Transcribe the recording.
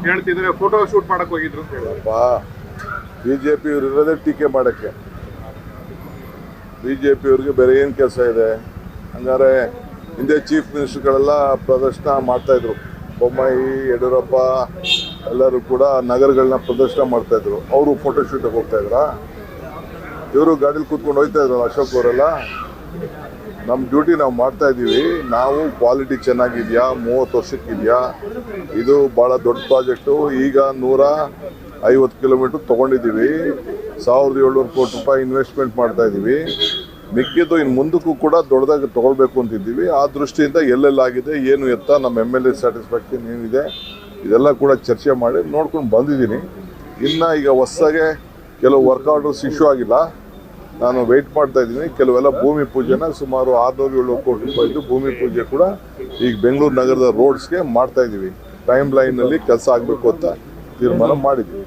ಹೇಳ್ತಿದ್ರೆ photo shoot ಮಾಡಕ್ ಹೋಗಿದ್ರು ಅಂತ ಹೇಳಪ್ಪ. ಬಿಜೆಪಿ ಇವ್ರು ಇರೋದೇ ಟೀಕೆ ಮಾಡಕ್ಕೆ. ಬಿಜೆಪಿ ಅವ್ರಿಗೆ ಬೇರೆ ಏನು ಕೆಲಸ ಇದೆ? ಹಂಗಾರೆ ಹಿಂದೆ ಚೀಫ್ ಮಿನಿಸ್ಟರ್ಗಳೆಲ್ಲ ಪ್ರದರ್ಶನ ಮಾಡ್ತಾ ಇದ್ರು. ಬೊಮ್ಮಾಯಿ, ಯಡಿಯೂರಪ್ಪ ಎಲ್ಲರೂ ಕೂಡ ನಗರಗಳನ್ನ ಪ್ರದರ್ಶನ ಮಾಡ್ತಾ ಇದ್ರು. ಅವರು ಫೋಟೋ ಶೂಟಿಗೆ ಹೋಗ್ತಾ ಇದ್ರ? ಇವರು ಗಾಡೀಲಿ ಕೂತ್ಕೊಂಡು ಹೋಗ್ತಾ ಇದ್ರು ಅಶೋಕ್ ಅವರೆಲ್ಲ. ನಮ್ಮ ಡ್ಯೂಟಿ ನಾವು ಮಾಡ್ತಾ ಇದ್ದೀವಿ. ನಾವು ಕ್ವಾಲಿಟಿ ಚೆನ್ನಾಗಿದೆಯಾ, 30 ವರ್ಷಕ್ಕಿದೆಯಾ, ಇದು ಭಾಳ ದೊಡ್ಡ ಪ್ರಾಜೆಕ್ಟು. ಈಗ 150 ಕಿಲೋಮೀಟ್ರ್ ತೊಗೊಂಡಿದ್ದೀವಿ. 1700 ಕೋಟಿ ರೂಪಾಯಿ ಇನ್ವೆಸ್ಟ್ಮೆಂಟ್ ಮಾಡ್ತಾ ಇದ್ದೀವಿ. ಮಿಕ್ಕಿದ್ದು ಇನ್ನು ಮುಂದಕ್ಕೂ ಕೂಡ ದೊಡ್ಡದಾಗಿ ತೊಗೊಳ್ಬೇಕು ಅಂತಿದ್ದೀವಿ. ಆ ದೃಷ್ಟಿಯಿಂದ ಎಲ್ಲೆಲ್ಲಾಗಿದೆ, ಏನು ಎತ್ತ, ನಮ್ಮ MLA ಸ್ಯಾಟಿಸ್ಫ್ಯಾಕ್ಷನ್ ಏನಿದೆ, ಇದೆಲ್ಲ ಕೂಡ ಚರ್ಚೆ ಮಾಡಿ ನೋಡ್ಕೊಂಡು ಬಂದಿದ್ದೀನಿ. ಇನ್ನು ಈಗ ಹೊಸದಾಗೆ ಕೆಲವು ವರ್ಕ್ ಆರ್ಡರ್ಸ್ ಇಶ್ಯೂ ಆಗಿಲ್ಲ. ನಾನು ವೆಯ್ಟ್ ಮಾಡ್ತಾ ಇದ್ದೀನಿ. ಕೆಲವೆಲ್ಲ ಭೂಮಿ ಪೂಜೆನ ಸುಮಾರು 600-700 ಕೋಟಿ ರೂಪಾಯಿದು ಭೂಮಿ ಪೂಜೆ ಕೂಡ ಈಗ ಬೆಂಗಳೂರು ನಗರದ ರೋಡ್ಸ್ಗೆ ಮಾಡ್ತಾ ಇದ್ದೀವಿ. ಟೈಮ್ ಲೈನಲ್ಲಿ ಕೆಲಸ ಆಗಬೇಕು ಅಂತ ತೀರ್ಮಾನ ಮಾಡಿದ್ವಿ.